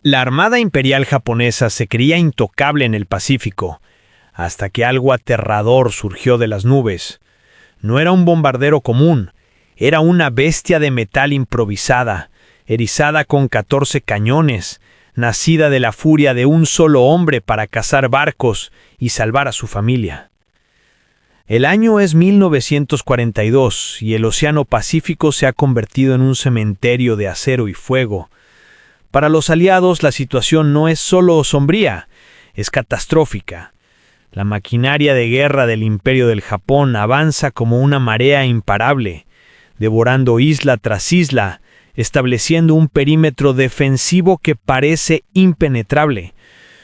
La Armada Imperial japonesa se creía intocable en el Pacífico, hasta que algo aterrador surgió de las nubes. No era un bombardero común, era una bestia de metal improvisada, erizada con 14 cañones, nacida de la furia de un solo hombre para cazar barcos y salvar a su familia. El año es 1942 y el Océano Pacífico se ha convertido en un cementerio de acero y fuego. Para los aliados la situación no es solo sombría, es catastrófica. La maquinaria de guerra del Imperio del Japón avanza como una marea imparable, devorando isla tras isla, estableciendo un perímetro defensivo que parece impenetrable.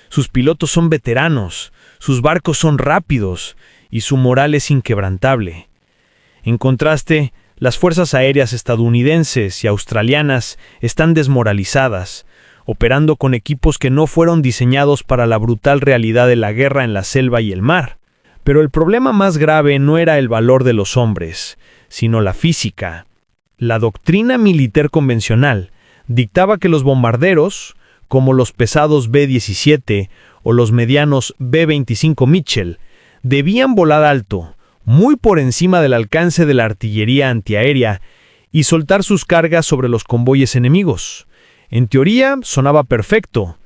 Sus pilotos son veteranos, sus barcos son rápidos y su moral es inquebrantable. En contraste, las fuerzas aéreas estadounidenses y australianas están desmoralizadas, operando con equipos que no fueron diseñados para la brutal realidad de la guerra en la selva y el mar. Pero el problema más grave no era el valor de los hombres, sino la física. La doctrina militar convencional dictaba que los bombarderos, como los pesados B-17 o los medianos B-25 Mitchell, debían volar alto, muy por encima del alcance de la artillería antiaérea, y soltar sus cargas sobre los convoyes enemigos. En teoría sonaba perfecto.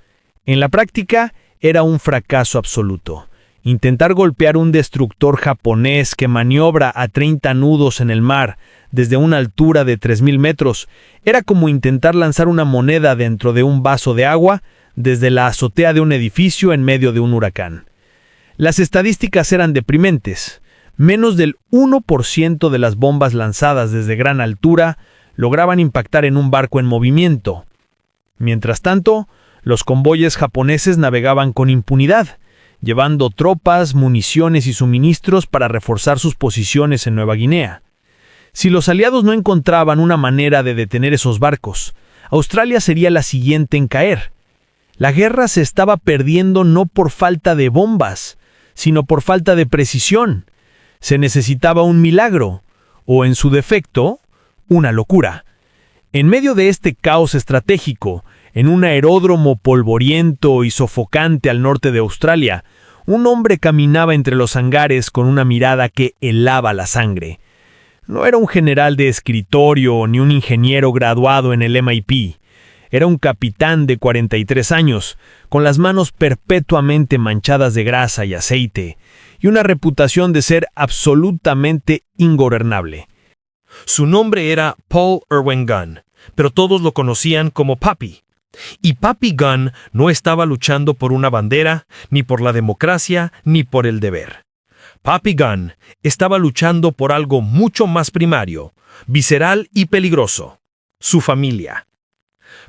En la práctica era un fracaso absoluto. Intentar golpear un destructor japonés que maniobra a 30 nudos en el mar desde una altura de 3.000 metros era como intentar lanzar una moneda dentro de un vaso de agua desde la azotea de un edificio en medio de un huracán. Las estadísticas eran deprimentes. Menos del 1% de las bombas lanzadas desde gran altura lograban impactar en un barco en movimiento. Mientras tanto, los convoyes japoneses navegaban con impunidad, llevando tropas, municiones y suministros para reforzar sus posiciones en Nueva Guinea. Si los aliados no encontraban una manera de detener esos barcos, Australia sería la siguiente en caer. La guerra se estaba perdiendo no por falta de bombas, sino por falta de precisión. Se necesitaba un milagro, o en su defecto, una locura. En medio de este caos estratégico, en un aeródromo polvoriento y sofocante al norte de Australia, un hombre caminaba entre los hangares con una mirada que helaba la sangre. No era un general de escritorio ni un ingeniero graduado en el MIT. Era un capitán de 43 años, con las manos perpetuamente manchadas de grasa y aceite, y una reputación de ser absolutamente ingobernable. Su nombre era Paul Irwin Gunn, pero todos lo conocían como Papi. Y Papi Gunn no estaba luchando por una bandera, ni por la democracia, ni por el deber. Papi Gunn estaba luchando por algo mucho más primario, visceral y peligroso: su familia.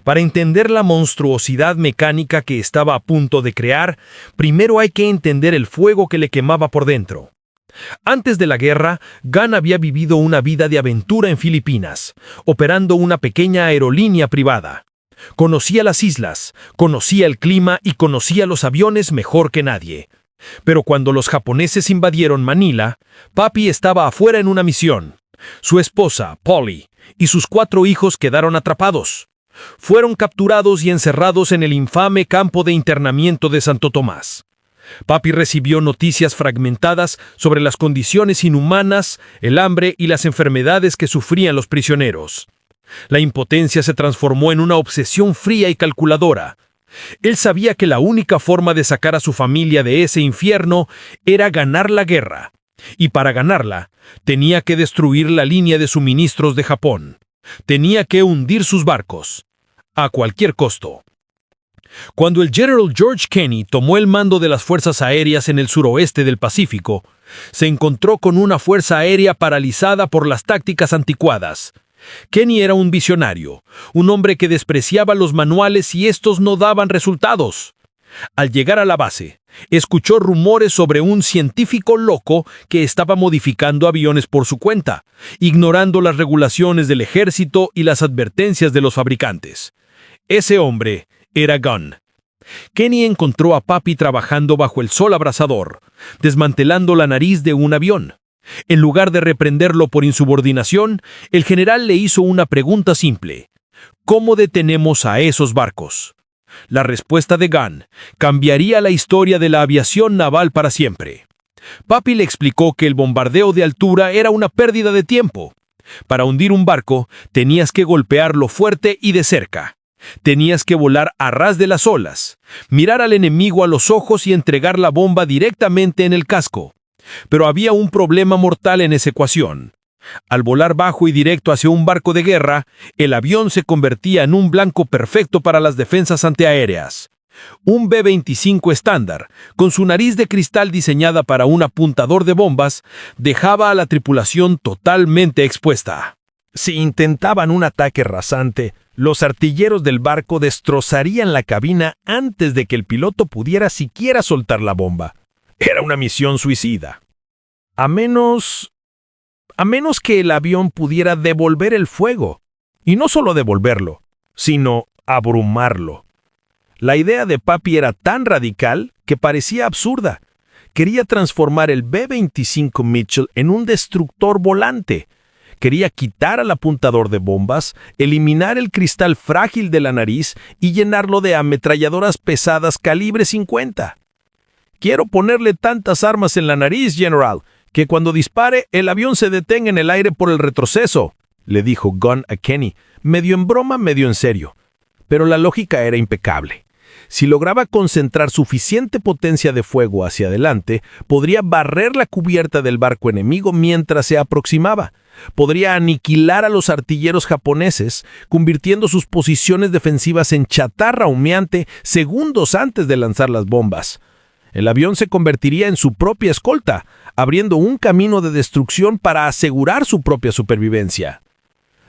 Para entender la monstruosidad mecánica que estaba a punto de crear, primero hay que entender el fuego que le quemaba por dentro. Antes de la guerra, Gunn había vivido una vida de aventura en Filipinas, operando una pequeña aerolínea privada. Conocía las islas, conocía el clima y conocía los aviones mejor que nadie. Pero cuando los japoneses invadieron Manila, Papi estaba afuera en una misión. Su esposa, Polly, y sus 4 hijos quedaron atrapados. Fueron capturados y encerrados en el infame campo de internamiento de Santo Tomás. Papi recibió noticias fragmentadas sobre las condiciones inhumanas, el hambre y las enfermedades que sufrían los prisioneros. La impotencia se transformó en una obsesión fría y calculadora. Él sabía que la única forma de sacar a su familia de ese infierno era ganar la guerra. Y para ganarla, tenía que destruir la línea de suministros de Japón. Tenía que hundir sus barcos, a cualquier costo. Cuando el General George Kenney tomó el mando de las fuerzas aéreas en el suroeste del Pacífico, se encontró con una fuerza aérea paralizada por las tácticas anticuadas. Kenney era un visionario, un hombre que despreciaba los manuales y estos no daban resultados. Al llegar a la base, escuchó rumores sobre un científico loco que estaba modificando aviones por su cuenta, ignorando las regulaciones del ejército y las advertencias de los fabricantes. Ese hombre era Gunn. Kenney encontró a Papi trabajando bajo el sol abrasador, desmantelando la nariz de un avión. En lugar de reprenderlo por insubordinación, el general le hizo una pregunta simple: ¿cómo detenemos a esos barcos? La respuesta de Gunn cambiaría la historia de la aviación naval para siempre. Papi le explicó que el bombardeo de altura era una pérdida de tiempo. Para hundir un barco, tenías que golpearlo fuerte y de cerca. Tenías que volar a ras de las olas, mirar al enemigo a los ojos y entregar la bomba directamente en el casco. Pero había un problema mortal en esa ecuación. Al volar bajo y directo hacia un barco de guerra, el avión se convertía en un blanco perfecto para las defensas antiaéreas. Un B-25 estándar, con su nariz de cristal diseñada para un apuntador de bombas, dejaba a la tripulación totalmente expuesta. Si intentaban un ataque rasante, los artilleros del barco destrozarían la cabina antes de que el piloto pudiera siquiera soltar la bomba. Era una misión suicida. A menos que el avión pudiera devolver el fuego. Y no solo devolverlo, sino abrumarlo. La idea de Papi era tan radical que parecía absurda. Quería transformar el B-25 Mitchell en un destructor volante. Quería quitar al apuntador de bombas, eliminar el cristal frágil de la nariz y llenarlo de ametralladoras pesadas calibre 50. Quiero ponerle tantas armas en la nariz, General, que cuando dispare el avión se detenga en el aire por el retroceso, le dijo Gunn a Kenny, medio en broma, medio en serio. Pero la lógica era impecable. Si lograba concentrar suficiente potencia de fuego hacia adelante, podría barrer la cubierta del barco enemigo mientras se aproximaba. Podría aniquilar a los artilleros japoneses, convirtiendo sus posiciones defensivas en chatarra humeante segundos antes de lanzar las bombas. El avión se convertiría en su propia escolta, abriendo un camino de destrucción para asegurar su propia supervivencia.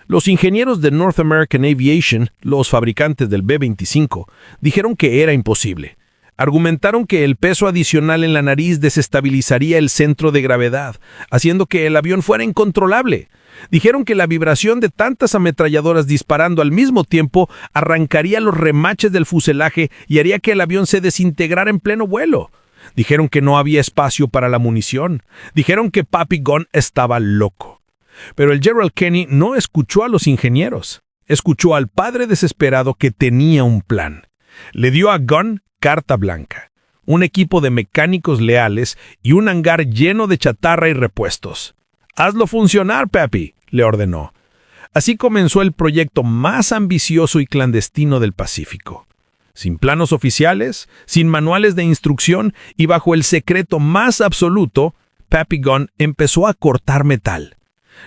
Los ingenieros de North American Aviation, los fabricantes del B-25, dijeron que era imposible. Argumentaron que el peso adicional en la nariz desestabilizaría el centro de gravedad, haciendo que el avión fuera incontrolable. Dijeron que la vibración de tantas ametralladoras disparando al mismo tiempo arrancaría los remaches del fuselaje y haría que el avión se desintegrara en pleno vuelo. Dijeron que no había espacio para la munición. Dijeron que Papi Gunn estaba loco. Pero el General Kenny no escuchó a los ingenieros. Escuchó al padre desesperado que tenía un plan. Le dio a Gunn carta blanca, un equipo de mecánicos leales y un hangar lleno de chatarra y repuestos. «Hazlo funcionar, Papi», le ordenó. Así comenzó el proyecto más ambicioso y clandestino del Pacífico. Sin planos oficiales, sin manuales de instrucción y bajo el secreto más absoluto, Papi Gunn empezó a cortar metal.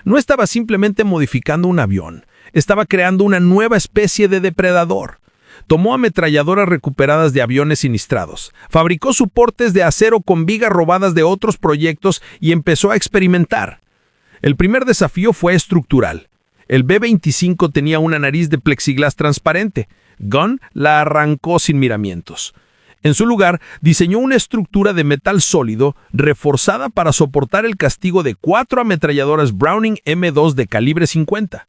No estaba simplemente modificando un avión, estaba creando una nueva especie de depredador. Tomó ametralladoras recuperadas de aviones sinistrados, fabricó soportes de acero con vigas robadas de otros proyectos y empezó a experimentar. El primer desafío fue estructural. El B-25 tenía una nariz de plexiglás transparente. Gunn la arrancó sin miramientos. En su lugar, diseñó una estructura de metal sólido reforzada para soportar el castigo de 4 ametralladoras Browning M2 de calibre 50.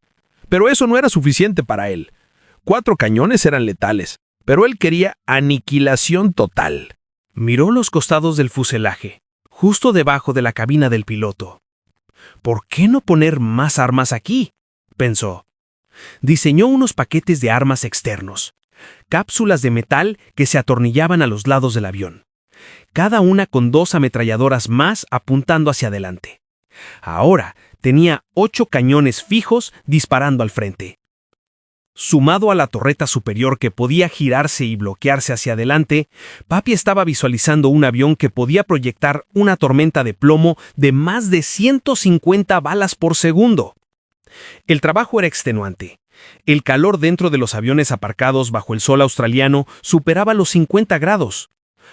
Pero eso no era suficiente para él. 4 cañones eran letales, pero él quería aniquilación total. Miró los costados del fuselaje, justo debajo de la cabina del piloto. ¿Por qué no poner más armas aquí?, pensó. Diseñó unos paquetes de armas externos, cápsulas de metal que se atornillaban a los lados del avión, cada una con 2 ametralladoras más apuntando hacia adelante. Ahora tenía 8 cañones fijos disparando al frente. Sumado a la torreta superior que podía girarse y bloquearse hacia adelante, Papi estaba visualizando un avión que podía proyectar una tormenta de plomo de más de 150 balas por segundo. El trabajo era extenuante. El calor dentro de los aviones aparcados bajo el sol australiano superaba los 50 grados.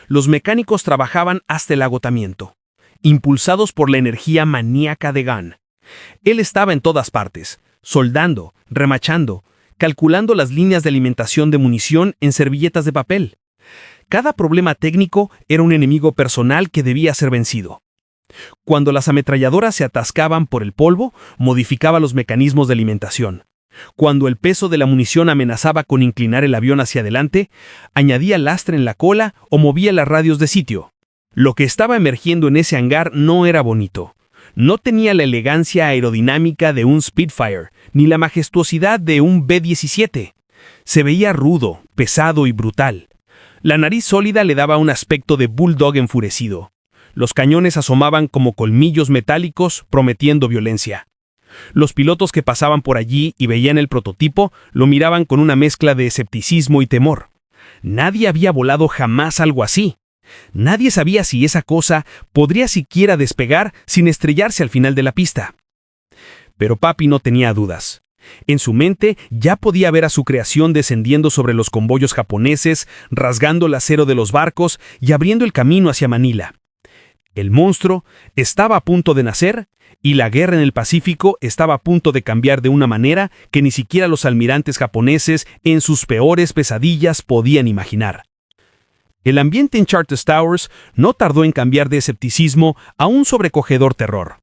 Los mecánicos trabajaban hasta el agotamiento, impulsados por la energía maníaca de Gunn. Él estaba en todas partes, soldando, remachando, calculando las líneas de alimentación de munición en servilletas de papel. Cada problema técnico era un enemigo personal que debía ser vencido. Cuando las ametralladoras se atascaban por el polvo, modificaba los mecanismos de alimentación. Cuando el peso de la munición amenazaba con inclinar el avión hacia adelante, añadía lastre en la cola o movía las radios de sitio. Lo que estaba emergiendo en ese hangar no era bonito. No tenía la elegancia aerodinámica de un Spitfire, ni la majestuosidad de un B-17. Se veía rudo, pesado y brutal. La nariz sólida le daba un aspecto de bulldog enfurecido. Los cañones asomaban como colmillos metálicos, prometiendo violencia. Los pilotos que pasaban por allí y veían el prototipo lo miraban con una mezcla de escepticismo y temor. Nadie había volado jamás algo así. Nadie sabía si esa cosa podría siquiera despegar sin estrellarse al final de la pista. Pero Papi no tenía dudas. En su mente ya podía ver a su creación descendiendo sobre los convoyos japoneses, rasgando el acero de los barcos y abriendo el camino hacia Manila. El monstruo estaba a punto de nacer y la guerra en el Pacífico estaba a punto de cambiar de una manera que ni siquiera los almirantes japoneses en sus peores pesadillas podían imaginar. El ambiente en Chartres Towers no tardó en cambiar de escepticismo a un sobrecogedor terror.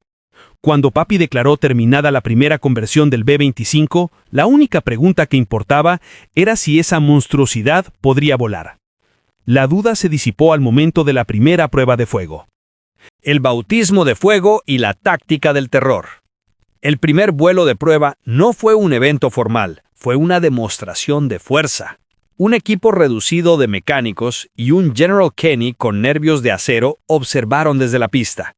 Cuando Papi declaró terminada la primera conversión del B-25, la única pregunta que importaba era si esa monstruosidad podría volar. La duda se disipó al momento de la primera prueba de fuego. El bautismo de fuego y la táctica del terror. El primer vuelo de prueba no fue un evento formal, fue una demostración de fuerza. Un equipo reducido de mecánicos y un General Kenny con nervios de acero observaron desde la pista.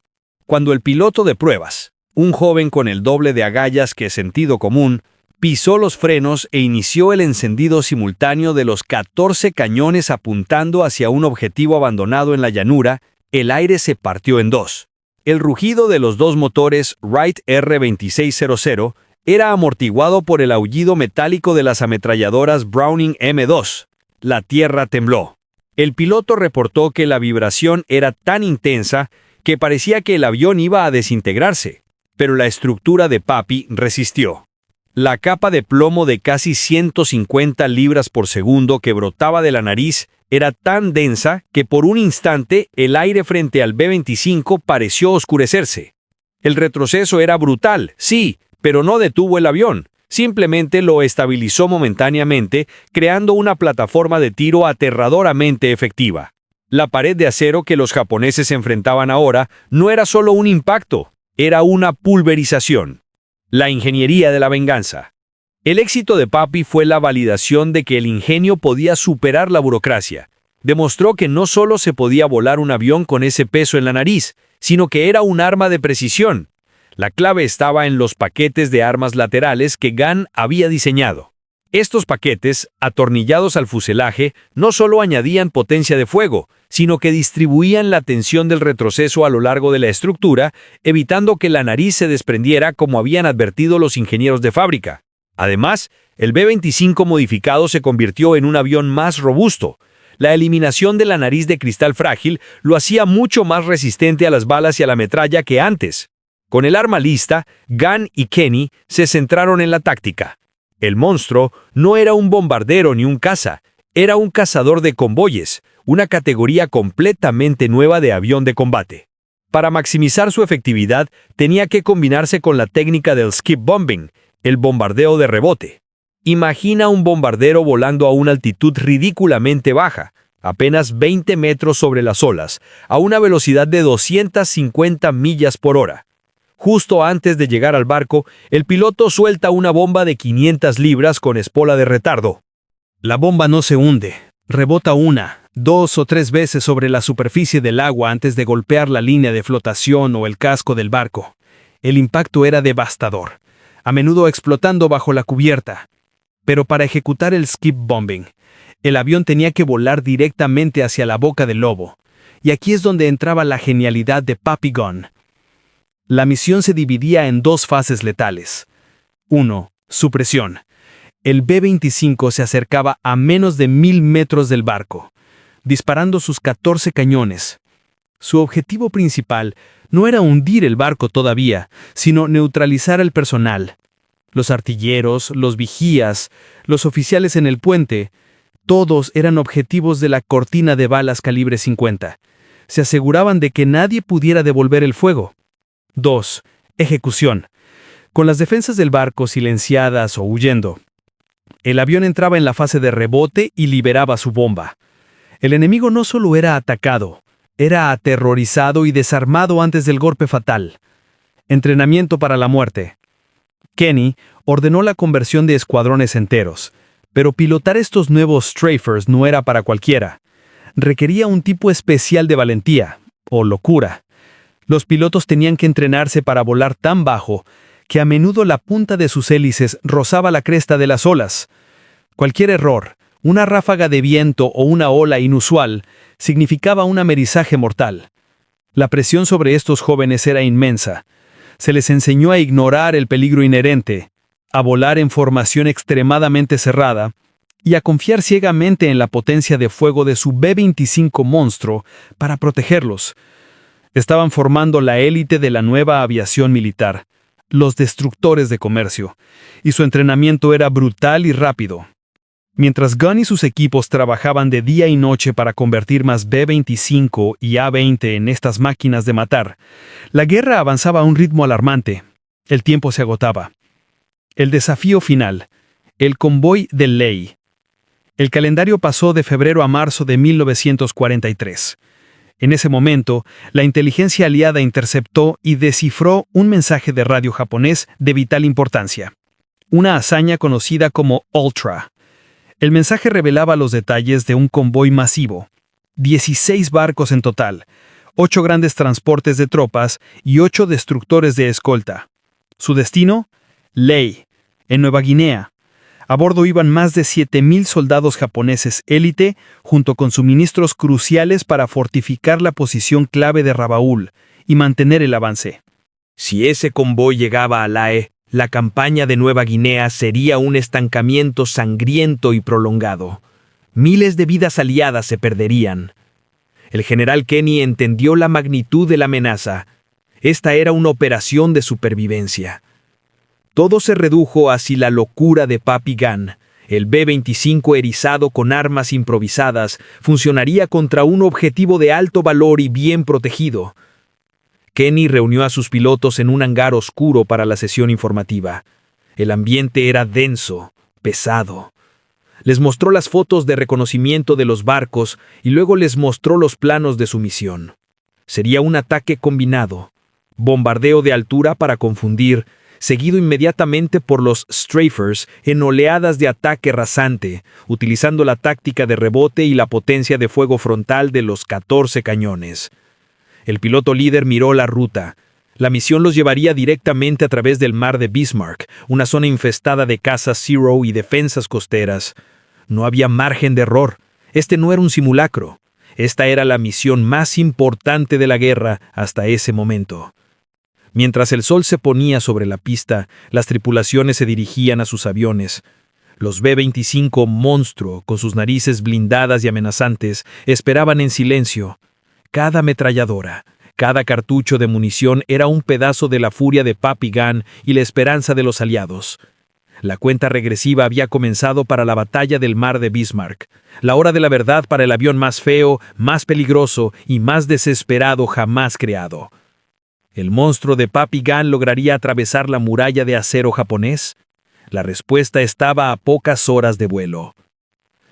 Cuando el piloto de pruebas, un joven con el doble de agallas que sentido común, pisó los frenos e inició el encendido simultáneo de los 14 cañones apuntando hacia un objetivo abandonado en la llanura, el aire se partió en dos. El rugido de los dos motores Wright R-2600 era amortiguado por el aullido metálico de las ametralladoras Browning M2. La tierra tembló. El piloto reportó que la vibración era tan intensa que parecía que el avión iba a desintegrarse, pero la estructura de Papi resistió. La capa de plomo de casi 150 libras por segundo que brotaba de la nariz era tan densa que por un instante el aire frente al B-25 pareció oscurecerse. El retroceso era brutal, sí, pero no detuvo el avión. Simplemente lo estabilizó momentáneamente, creando una plataforma de tiro aterradoramente efectiva. La pared de acero que los japoneses enfrentaban ahora no era solo un impacto, era una pulverización. La ingeniería de la venganza. El éxito de Papi fue la validación de que el ingenio podía superar la burocracia. Demostró que no solo se podía volar un avión con ese peso en la nariz, sino que era un arma de precisión. La clave estaba en los paquetes de armas laterales que Gunn había diseñado. Estos paquetes, atornillados al fuselaje, no solo añadían potencia de fuego, sino que distribuían la tensión del retroceso a lo largo de la estructura, evitando que la nariz se desprendiera como habían advertido los ingenieros de fábrica. Además, el B-25 modificado se convirtió en un avión más robusto. La eliminación de la nariz de cristal frágil lo hacía mucho más resistente a las balas y a la metralla que antes. Con el arma lista, Gunn y Kenny se centraron en la táctica. El monstruo no era un bombardero ni un caza, era un cazador de convoyes, una categoría completamente nueva de avión de combate. Para maximizar su efectividad, tenía que combinarse con la técnica del skip bombing, el bombardeo de rebote. Imagina un bombardero volando a una altitud ridículamente baja, apenas 20 metros sobre las olas, a una velocidad de 250 millas por hora. Justo antes de llegar al barco, el piloto suelta una bomba de 500 libras con espola de retardo. La bomba no se hunde, rebota 1, 2 o 3 veces sobre la superficie del agua antes de golpear la línea de flotación o el casco del barco. El impacto era devastador, a menudo explotando bajo la cubierta. Pero para ejecutar el skip bombing, el avión tenía que volar directamente hacia la boca del lobo. Y aquí es donde entraba la genialidad de Papi Gunn. La misión se dividía en 2 fases letales. 1. Supresión. El B-25 se acercaba a menos de 1000 metros del barco, disparando sus 14 cañones. Su objetivo principal no era hundir el barco todavía, sino neutralizar al personal. Los artilleros, los vigías, los oficiales en el puente, todos eran objetivos de la cortina de balas calibre 50. Se aseguraban de que nadie pudiera devolver el fuego. 2. Ejecución. Con las defensas del barco silenciadas o huyendo, el avión entraba en la fase de rebote y liberaba su bomba. El enemigo no solo era atacado, era aterrorizado y desarmado antes del golpe fatal. Entrenamiento para la muerte. Kenny ordenó la conversión de escuadrones enteros, Pero pilotar estos nuevos Strafers no era para cualquiera. Requería un tipo especial de valentía, o locura. Los pilotos tenían que entrenarse para volar tan bajo que a menudo la punta de sus hélices rozaba la cresta de las olas. Cualquier error, una ráfaga de viento o una ola inusual, significaba un amerizaje mortal. La presión sobre estos jóvenes era inmensa. Se les enseñó a ignorar el peligro inherente, a volar en formación extremadamente cerrada y a confiar ciegamente en la potencia de fuego de su B-25 monstruo para protegerlos. Estaban formando la élite de la nueva aviación militar, los destructores de comercio, y su entrenamiento era brutal y rápido. Mientras Gunn y sus equipos trabajaban de día y noche para convertir más B-25 y A-20 en estas máquinas de matar, la guerra avanzaba a un ritmo alarmante. El tiempo se agotaba. El desafío final, el convoy de Ley. El calendario pasó de febrero a marzo de 1943. En ese momento, la inteligencia aliada interceptó y descifró un mensaje de radio japonés de vital importancia. Una hazaña conocida como Ultra. El mensaje revelaba los detalles de un convoy masivo. 16 barcos en total, 8 grandes transportes de tropas y 8 destructores de escolta. Su destino, Ley, en Nueva Guinea. A bordo iban más de 7,000 soldados japoneses élite, junto con suministros cruciales para fortificar la posición clave de Rabaul y mantener el avance. Si ese convoy llegaba a Lae, la campaña de Nueva Guinea sería un estancamiento sangriento y prolongado. Miles de vidas aliadas se perderían. El general Kenny entendió la magnitud de la amenaza. Esta era una operación de supervivencia. Todo se redujo hacia la locura de Papi Gunn. El B-25 erizado con armas improvisadas funcionaría contra un objetivo de alto valor y bien protegido. Kenny reunió a sus pilotos en un hangar oscuro para la sesión informativa. El ambiente era denso, pesado. Les mostró las fotos de reconocimiento de los barcos y luego les mostró los planos de su misión. Sería un ataque combinado, bombardeo de altura para confundir, seguido inmediatamente por los Strafers en oleadas de ataque rasante, utilizando la táctica de rebote y la potencia de fuego frontal de los 14 cañones. El piloto líder miró la ruta. La misión los llevaría directamente a través del mar de Bismarck, una zona infestada de cazas Zero y defensas costeras. No había margen de error. Este no era un simulacro. Esta era la misión más importante de la guerra hasta ese momento. Mientras el sol se ponía sobre la pista, las tripulaciones se dirigían a sus aviones. Los B-25 monstruo, con sus narices blindadas y amenazantes, esperaban en silencio. Cada ametralladora, cada cartucho de munición era un pedazo de la furia de Papi Gunn y la esperanza de los aliados. La cuenta regresiva había comenzado para la batalla del mar de Bismarck, la hora de la verdad para el avión más feo, más peligroso y más desesperado jamás creado. ¿El monstruo de Papi Gunn lograría atravesar la muralla de acero japonés? La respuesta estaba a pocas horas de vuelo.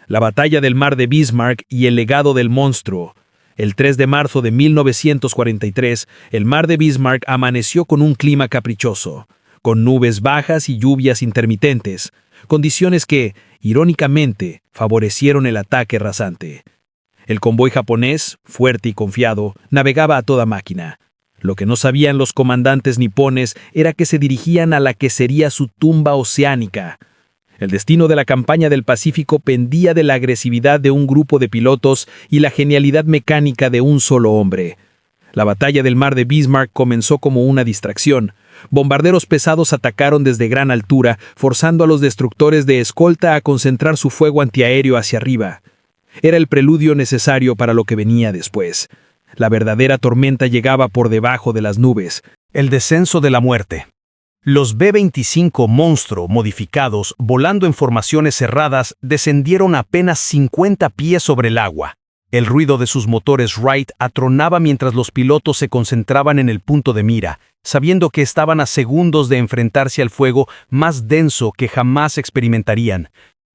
La batalla del mar de Bismarck y el legado del monstruo. El 3 de marzo de 1943, el mar de Bismarck amaneció con un clima caprichoso, con nubes bajas y lluvias intermitentes, condiciones que, irónicamente, favorecieron el ataque rasante. El convoy japonés, fuerte y confiado, navegaba a toda máquina. Lo que no sabían los comandantes nipones era que se dirigían a la que sería su tumba oceánica. El destino de la campaña del Pacífico pendía de la agresividad de un grupo de pilotos y la genialidad mecánica de un solo hombre. La batalla del mar de Bismarck comenzó como una distracción. Bombarderos pesados atacaron desde gran altura, forzando a los destructores de escolta a concentrar su fuego antiaéreo hacia arriba. Era el preludio necesario para lo que venía después. La verdadera tormenta llegaba por debajo de las nubes. El descenso de la muerte. Los B-25 monstruo modificados, volando en formaciones cerradas, descendieron apenas 50 pies sobre el agua. El ruido de sus motores Wright atronaba mientras los pilotos se concentraban en el punto de mira, sabiendo que estaban a segundos de enfrentarse al fuego más denso que jamás experimentarían.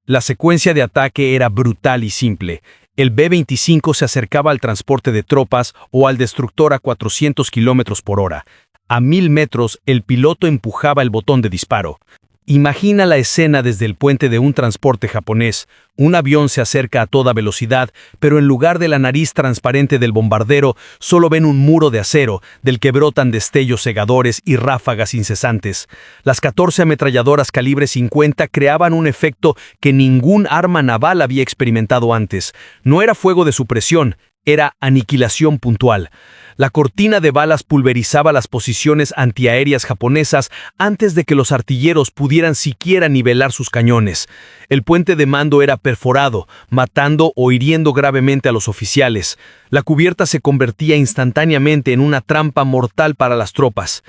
La secuencia de ataque era brutal y simple. El B-25 se acercaba al transporte de tropas o al destructor a 400 km/h. A 1000 metros, el piloto empujaba el botón de disparo. Imagina la escena desde el puente de un transporte japonés. Un avión se acerca a toda velocidad, pero en lugar de la nariz transparente del bombardero, solo ven un muro de acero, del que brotan destellos cegadores y ráfagas incesantes. Las 14 ametralladoras calibre 50 creaban un efecto que ningún arma naval había experimentado antes. No era fuego de supresión, era aniquilación puntual. La cortina de balas pulverizaba las posiciones antiaéreas japonesas antes de que los artilleros pudieran siquiera nivelar sus cañones. El puente de mando era perforado, matando o hiriendo gravemente a los oficiales. La cubierta se convertía instantáneamente en una trampa mortal para las tropas.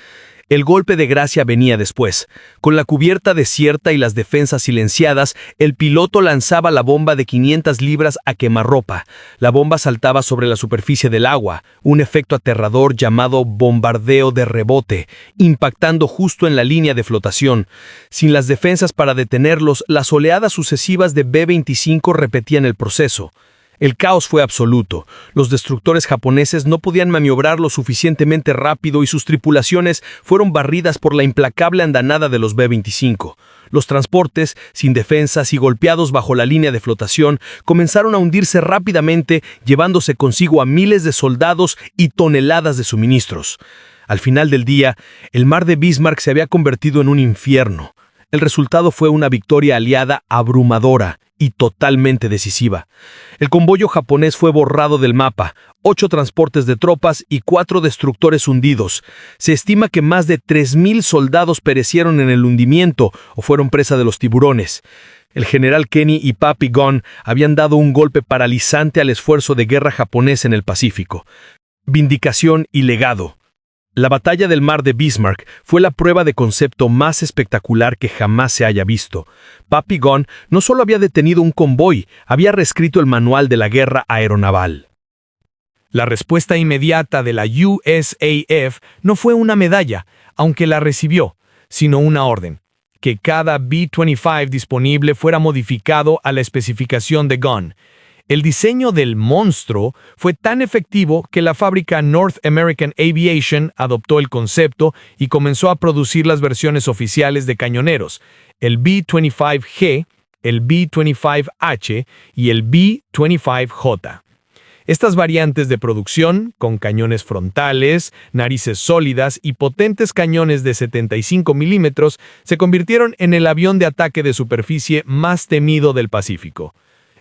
El golpe de gracia venía después. Con la cubierta desierta y las defensas silenciadas, el piloto lanzaba la bomba de 500 libras a quemarropa. La bomba saltaba sobre la superficie del agua, un efecto aterrador llamado bombardeo de rebote, impactando justo en la línea de flotación. Sin las defensas para detenerlos, las oleadas sucesivas de B-25 repetían el proceso. El caos fue absoluto. Los destructores japoneses no podían maniobrar lo suficientemente rápido y sus tripulaciones fueron barridas por la implacable andanada de los B-25. Los transportes, sin defensas y golpeados bajo la línea de flotación, comenzaron a hundirse rápidamente, llevándose consigo a miles de soldados y toneladas de suministros. Al final del día, el mar de Bismarck se había convertido en un infierno. El resultado fue una victoria aliada abrumadora y totalmente decisiva. El convoyo japonés fue borrado del mapa, 8 transportes de tropas y 4 destructores hundidos. Se estima que más de 3.000 soldados perecieron en el hundimiento o fueron presa de los tiburones. El general Kenny y Papi Gunn habían dado un golpe paralizante al esfuerzo de guerra japonés en el Pacífico. Vindicación y legado. La batalla del mar de Bismarck fue la prueba de concepto más espectacular que jamás se haya visto. Papi Gunn no solo había detenido un convoy, había reescrito el manual de la guerra aeronaval. La respuesta inmediata de la USAF no fue una medalla, aunque la recibió, sino una orden: que cada B-25 disponible fuera modificado a la especificación de Gunn. El diseño del monstruo fue tan efectivo que la fábrica North American Aviation adoptó el concepto y comenzó a producir las versiones oficiales de cañoneros, el B-25G, el B-25H y el B-25J. Estas variantes de producción, con cañones frontales, narices sólidas y potentes cañones de 75 milímetros, se convirtieron en el avión de ataque de superficie más temido del Pacífico.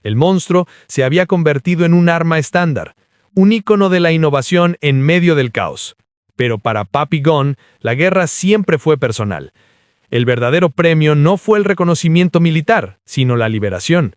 El monstruo se había convertido en un arma estándar, un ícono de la innovación en medio del caos. Pero para Papi Gunn, la guerra siempre fue personal. El verdadero premio no fue el reconocimiento militar, sino la liberación.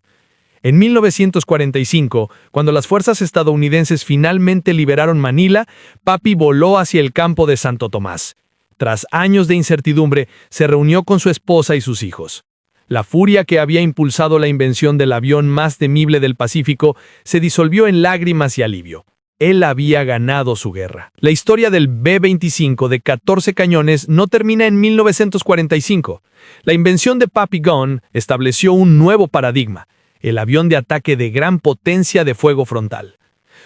En 1945, cuando las fuerzas estadounidenses finalmente liberaron Manila, Papi voló hacia el campo de Santo Tomás. Tras años de incertidumbre, se reunió con su esposa y sus hijos. La furia que había impulsado la invención del avión más temible del Pacífico se disolvió en lágrimas y alivio. Él había ganado su guerra. La historia del B-25 de 14 cañones no termina en 1945. La invención de Papi Gunn estableció un nuevo paradigma: el avión de ataque de gran potencia de fuego frontal.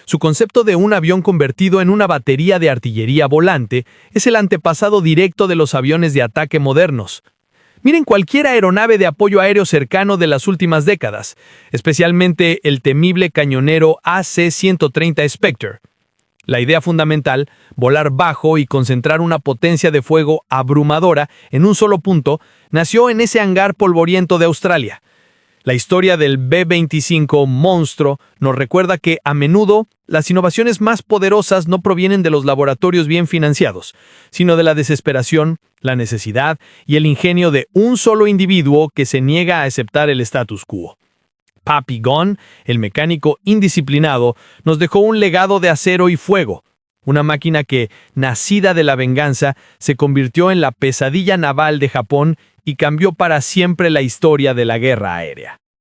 Su concepto de un avión convertido en una batería de artillería volante es el antepasado directo de los aviones de ataque modernos. Miren cualquier aeronave de apoyo aéreo cercano de las últimas décadas, especialmente el temible cañonero AC-130 Spectre. La idea fundamental, volar bajo y concentrar una potencia de fuego abrumadora en un solo punto, nació en ese hangar polvoriento de Australia. La historia del B-25 monstruo nos recuerda que, a menudo, las innovaciones más poderosas no provienen de los laboratorios bien financiados, sino de la desesperación, la necesidad y el ingenio de un solo individuo que se niega a aceptar el status quo. Papi Gunn, el mecánico indisciplinado, nos dejó un legado de acero y fuego, una máquina que, nacida de la venganza, se convirtió en la pesadilla naval de Japón y cambió para siempre la historia de la guerra aérea.